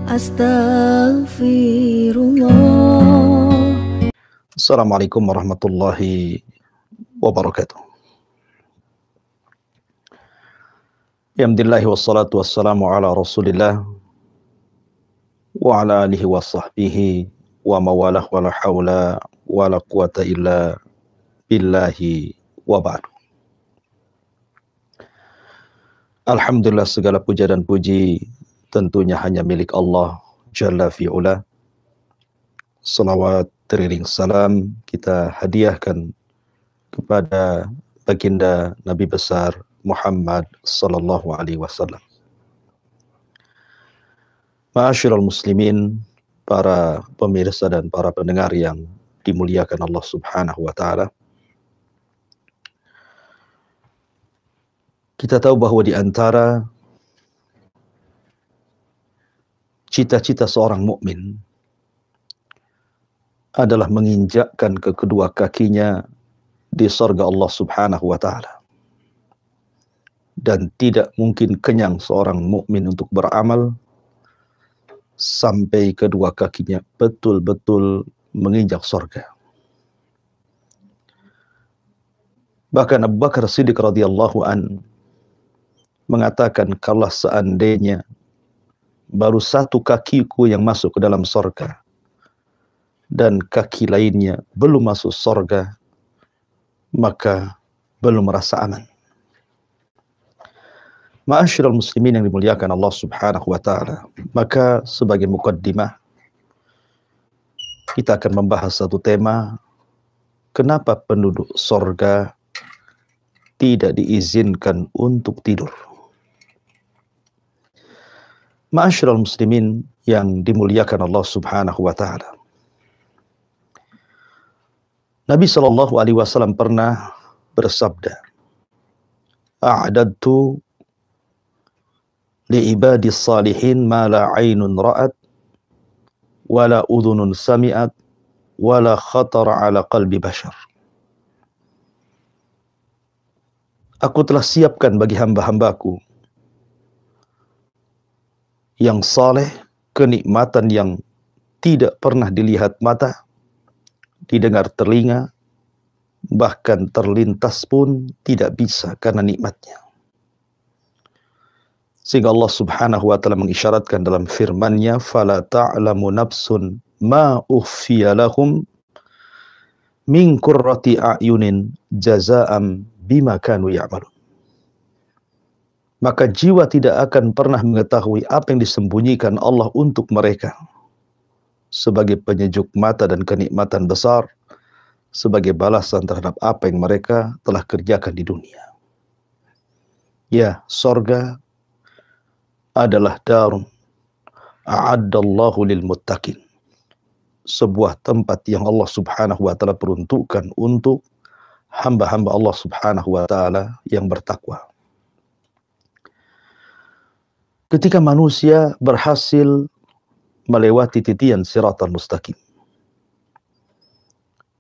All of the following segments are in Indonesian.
Astaghfirullah. Assalamualaikum warahmatullahi wabarakatuh. Alhamdulillah wassalatu wassalamu ala rasulillah wa ala alihi wa sahbihi wa mawalah wa la hawla wa la quwata illa billahi wa ba'du. Alhamdulillah, segala puja dan puji tentunya hanya milik Allah Jalla fi'ula. Salawat teriring salam kita hadiahkan kepada baginda Nabi besar Muhammad sallallahu alaihi wasallam. Ma'asyiral muslimin, para pemirsa dan para pendengar yang dimuliakan Allah Subhanahu wa taala. Kita tahu bahwa di antara cita-cita seorang mukmin adalah menginjakkan ke kedua kakinya di surga Allah Subhanahu wa taala. Dan tidak mungkin kenyang seorang mukmin untuk beramal sampai kedua kakinya betul-betul menginjak surga. Bahkan Abu Bakar Siddiq radhiyallahu an mengatakan, kalau seandainya baru satu kakiku yang masuk ke dalam surga dan kaki lainnya belum masuk surga, maka belum merasa aman. Ma'asyiral muslimin yang dimuliakan Allah Subhanahu wa taala, maka sebagai muqaddimah kita akan membahas satu tema, kenapa penduduk surga tidak diizinkan untuk tidur. Ma'asyiral muslimin yang dimuliakan Allah Subhanahu wa taala, Nabi sallallahu alaihi wasallam pernah bersabda, "A'dadtu li ibadis salihin ma la 'ainun ra'at wa la udhunun sami'at wa la khatara 'ala qalbi bashar." Aku telah siapkan bagi hamba-hambaku yang saleh kenikmatan yang tidak pernah dilihat mata, didengar telinga, bahkan terlintas pun tidak bisa karena nikmatnya. Sehingga Allah Subhanahu wa taala mengisyaratkan dalam firman-Nya, "Fala ta'lamu nafsun ma ukhfiya lahum min qurrati a'yunin jazaa'an bima kanu ya'malun." Maka jiwa tidak akan pernah mengetahui apa yang disembunyikan Allah untuk mereka sebagai penyejuk mata dan kenikmatan besar, sebagai balasan terhadap apa yang mereka telah kerjakan di dunia. Ya, sorga adalah darun a'addallahu lil muttaqin, sebuah tempat yang Allah Subhanahu wa taala peruntukkan untuk hamba-hamba Allah Subhanahu wa taala yang bertakwa. Ketika manusia berhasil melewati titian siratal mustaqim,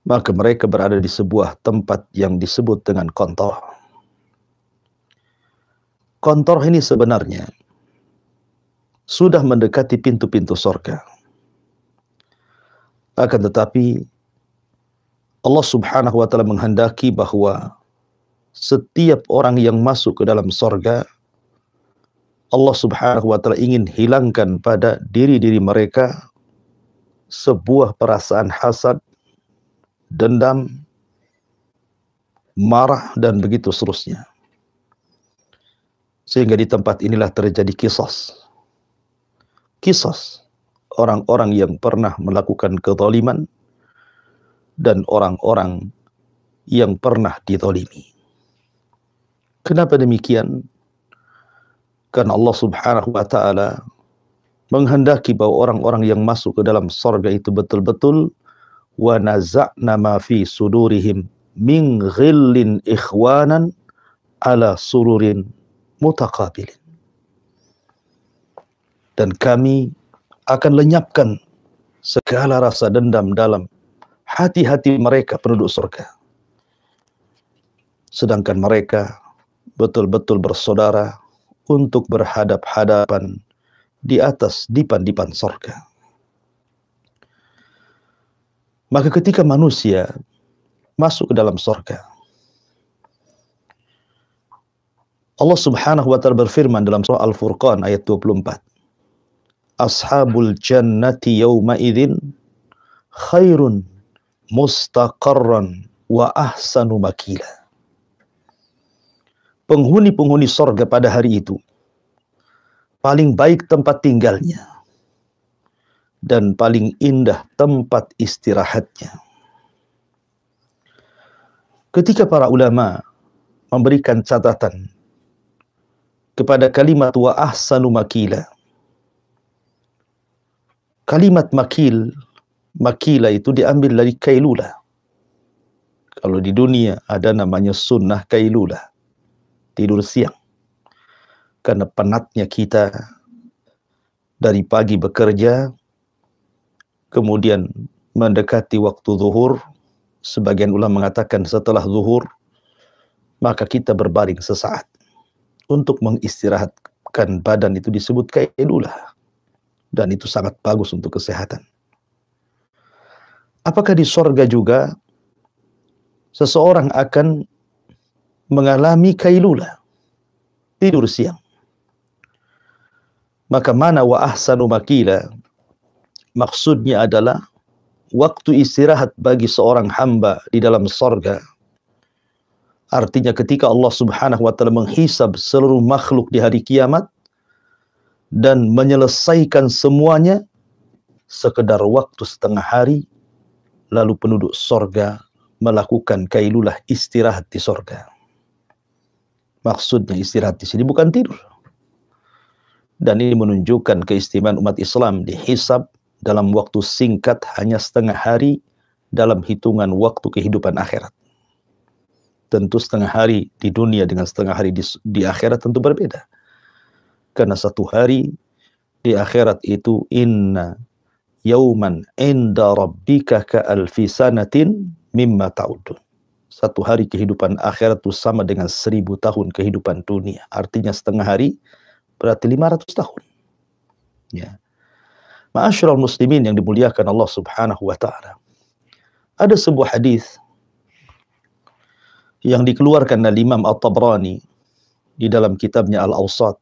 maka mereka berada di sebuah tempat yang disebut dengan qantarah. Qantarah ini sebenarnya sudah mendekati pintu-pintu surga. Akan tetapi Allah Subhanahu wa taala menghendaki bahwa setiap orang yang masuk ke dalam surga, Allah Subhanahu wa taala ingin hilangkan pada diri-diri mereka sebuah perasaan hasad, dendam, marah, dan begitu seterusnya. Sehingga di tempat inilah terjadi qisas. Qisas orang-orang yang pernah melakukan kezaliman dan orang-orang yang pernah dizalimi. Kenapa demikian? Karena Allah Subhanahu wa taala menghendaki bahwa orang-orang yang masuk ke dalam surga itu betul-betul wa naza'na ma fi sudurihim min ghillin ikhwanan ala sururin mutaqabilin. Dan kami akan lenyapkan segala rasa dendam dalam hati-hati mereka penduduk surga. Sedangkan mereka betul-betul bersaudara untuk berhadap-hadapan di atas dipan-dipan sorga. Maka ketika manusia masuk ke dalam sorga, Allah Subhanahu wa ta'ala berfirman dalam surah Al-Furqan ayat 24. Ashabul jannati yawma idzin khairun mustaqarran wa ahsanu makila. Penghuni-penghuni sorga pada hari itu paling baik tempat tinggalnya dan paling indah tempat istirahatnya. Ketika para ulama memberikan catatan kepada kalimat wa ahsanu makila, kalimat makila itu diambil dari kailula. Kalau di dunia ada namanya sunnah kailula, tidur siang. Karena penatnya kita dari pagi bekerja, kemudian mendekati waktu zuhur, sebagian ulama mengatakan setelah zuhur, maka kita berbaring sesaat untuk mengistirahatkan badan, itu disebut kailulah. Dan itu sangat bagus untuk kesehatan. Apakah di sorga juga seseorang akan mengalami kailulah, tidur siang? Maka mana wa ahsanu makila, maksudnya adalah waktu istirahat bagi seorang hamba di dalam sorga. Artinya ketika Allah Subhanahu wa ta'ala menghisab seluruh makhluk di hari kiamat dan menyelesaikan semuanya sekedar waktu setengah hari, lalu penduduk sorga melakukan kailulah, istirahat di sorga. Maksudnya istirahat di sini bukan tidur. Dan ini menunjukkan keistimewaan umat Islam dihisab dalam waktu singkat, hanya setengah hari dalam hitungan waktu kehidupan akhirat. Tentu setengah hari di dunia dengan setengah hari di akhirat tentu berbeda. Karena satu hari di akhirat itu inna yauman inda rabbika ka alfi sanatin mimma ta'udun. Satu hari kehidupan akhirat itu sama dengan 1000 tahun kehidupan dunia. Artinya setengah hari berarti 500 tahun. Ya. Ma'asyiral muslimin yang dimuliakan Allah Subhanahu wa ta'ala. Ada sebuah hadis yang dikeluarkan oleh Imam At-Tabrani di dalam kitabnya Al-Awsat,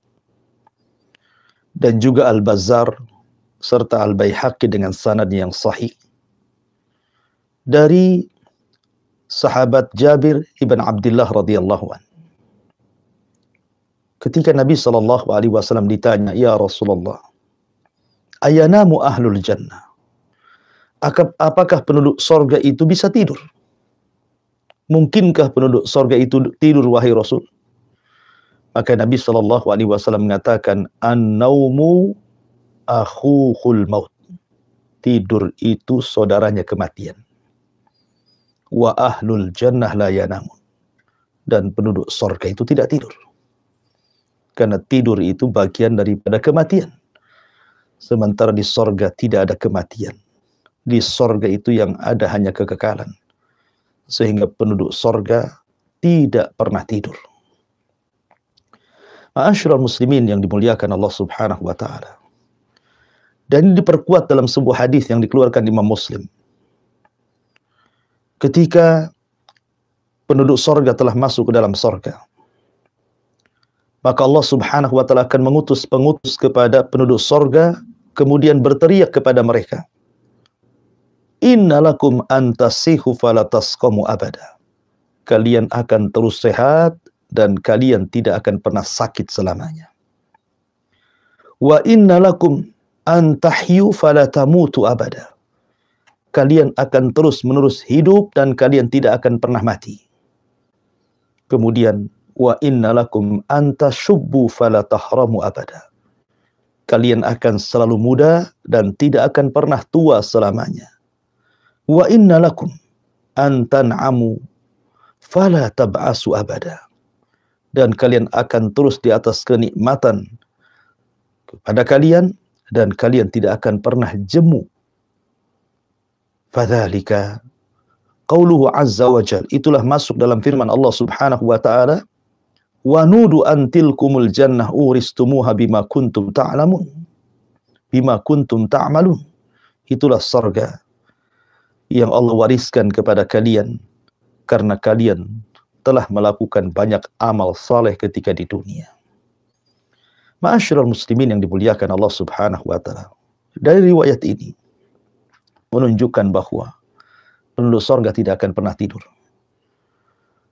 dan juga Al-Bazzar serta Al-Baihaqi dengan sanad yang sahih dari sahabat Jabir ibn Abdullah radhiyallahu an. Ketika Nabi SAW ditanya, "Ya Rasulullah, ayanamu ahlul jannah?" Apakah penduduk sorga itu bisa tidur? Mungkinkah penduduk sorga itu tidur, wahai Rasul? Maka Nabi SAW mengatakan, an-naumu akhuhul maut. Tidur itu saudaranya kematian. Wa ahlul jannah la yanamun. Dan penduduk sorga itu tidak tidur. Karena tidur itu bagian daripada kematian. Sementara di sorga tidak ada kematian. Di sorga itu yang ada hanya kekekalan. Sehingga penduduk sorga tidak pernah tidur. Ma'asyiral muslimin yang dimuliakan Allah Subhanahu wa ta'ala. Dan ini diperkuat dalam sebuah hadis yang dikeluarkan Imam Muslim. Ketika penduduk sorga telah masuk ke dalam sorga, maka Allah Subhanahu wa ta'ala akan mengutus pengutus kepada penduduk sorga, kemudian berteriak kepada mereka, innalakum antasihu falatasqamu abada. Kalian akan terus sehat dan kalian tidak akan pernah sakit selamanya. Wa innalakum antahyu falatamutu abada. Kalian akan terus menerus hidup dan kalian tidak akan pernah mati. Kemudian wa innalakum antashubbu falatahramu abada. Kalian akan selalu muda dan tidak akan pernah tua selamanya. Wa innalakum antan'amu fala tab'asu abada. Dan kalian akan terus di atas kenikmatan kepada kalian dan kalian tidak akan pernah jemu. Fadzalika qauluhu azza wa jal. Itulah masuk dalam firman Allah Subhanahu wa ta'ala, wa nudu antilkumul jannah uristumuha bima kuntum ta'lamun. bima kuntum ta'malun. Itulah surga yang Allah wariskan kepada kalian karena kalian telah melakukan banyak amal saleh ketika di dunia. Ma'asyiral muslimin yang dimuliakan Allah Subhanahu wa taala. Dari riwayat ini menunjukkan bahwa penduduk surga tidak akan pernah tidur.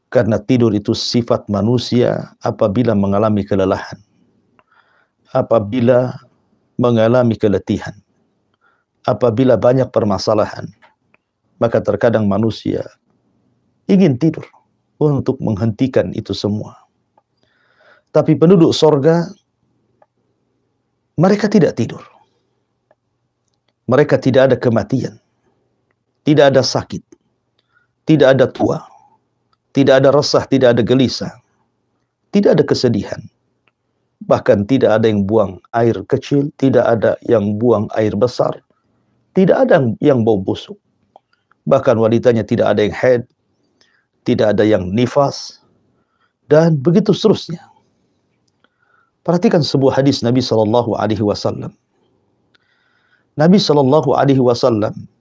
Karena tidur itu sifat manusia apabila mengalami kelelahan, apabila mengalami keletihan, apabila banyak permasalahan, maka terkadang manusia ingin tidur untuk menghentikan itu semua. Tapi penduduk surga, mereka tidak tidur. Mereka tidak ada kematian, tidak ada sakit, tidak ada tua, tidak ada resah, tidak ada gelisah, tidak ada kesedihan. Bahkan tidak ada yang buang air kecil, tidak ada yang buang air besar, tidak ada yang bau busuk. Bahkan wanitanya tidak ada yang haid, tidak ada yang nifas, dan begitu seterusnya. Perhatikan sebuah hadis Nabi Shallallahu Alaihi Wasallam. Nabi Shallallahu Alaihi Wasallam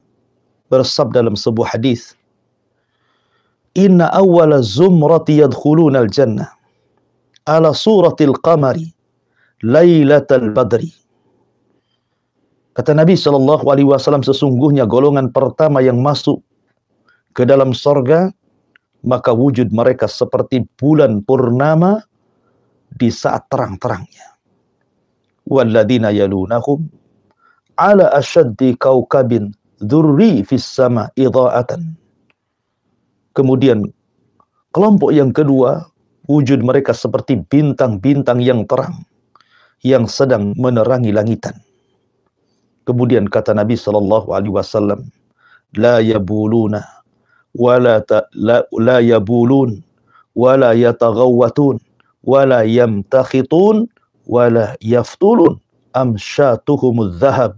bersabda dalam sebuah hadis, Inna awwala zumrati yadkhuluna al-jannah ala suratil qamari lailatal badri. Kata Nabi Shallallahu Alaihi Wasallam, sesungguhnya golongan pertama yang masuk ke dalam surga, maka wujud mereka seperti bulan purnama di saat terang-terangnya. Walladzina yalunahum ala asyaddi kaukabin dzurri fis sama idha'atan. Kemudian kelompok yang kedua, wujud mereka seperti bintang-bintang yang terang yang sedang menerangi langitan. Kemudian kata Nabi sallallahu alaihi wasallam, la yabuluna wala la yabulun wala yataghawwatun wala yamtakhitun wala yaftulun amsyatuhumul dhahab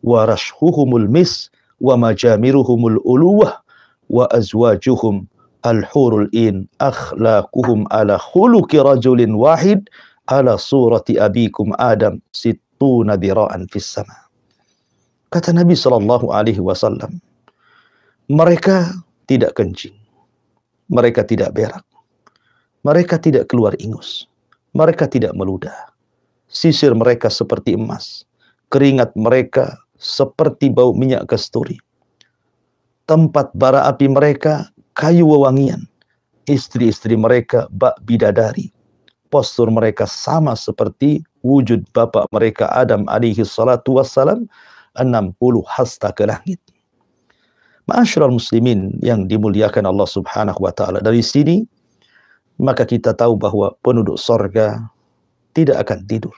wa rashhuhumul mis wa majamiruhumul uluwah wa azwajuhum al-hurul in akhlaquhum ala khuluqi rajulin wahid ala surati abikum Adam sittuna dira'an fis sama. Kata Nabi sallallahu alaihi wasallam, mereka tidak kencing, mereka tidak berak, mereka tidak keluar ingus, mereka tidak meludah. Sisir mereka seperti emas, keringat mereka seperti bau minyak kasturi. Tempat bara api mereka kayu wewangian. Istri-istri mereka bak bidadari. Postur mereka sama seperti wujud bapak mereka Adam alaihi salatu wassalam, 60 hasta ke langit. Ma'asyiral muslimin yang dimuliakan Allah Subhanahu wa taala. Dari sini maka kita tahu bahwa penduduk surga tidak akan tidur.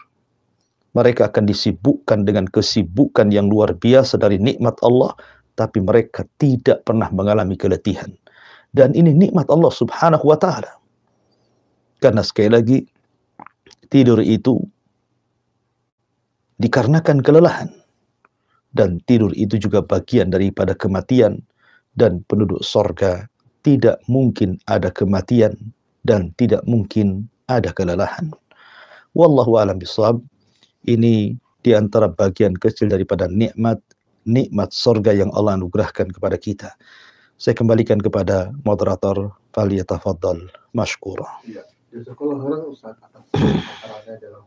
Mereka akan disibukkan dengan kesibukan yang luar biasa dari nikmat Allah, tapi mereka tidak pernah mengalami keletihan. Dan ini nikmat Allah Subhanahu wa taala. Karena sekali lagi, tidur itu dikarenakan kelelahan. Dan tidur itu juga bagian daripada kematian. Dan penduduk surga tidak mungkin ada kematian dan tidak mungkin ada kelelahan. Wallahu a'lam bishawab. Ini diantara bagian kecil daripada nikmat surga yang Allah anugerahkan kepada kita. Saya kembalikan kepada moderator, falyatafaddal mashkura. Iya, jazakallahu khairan Ustaz atas paparannya dalam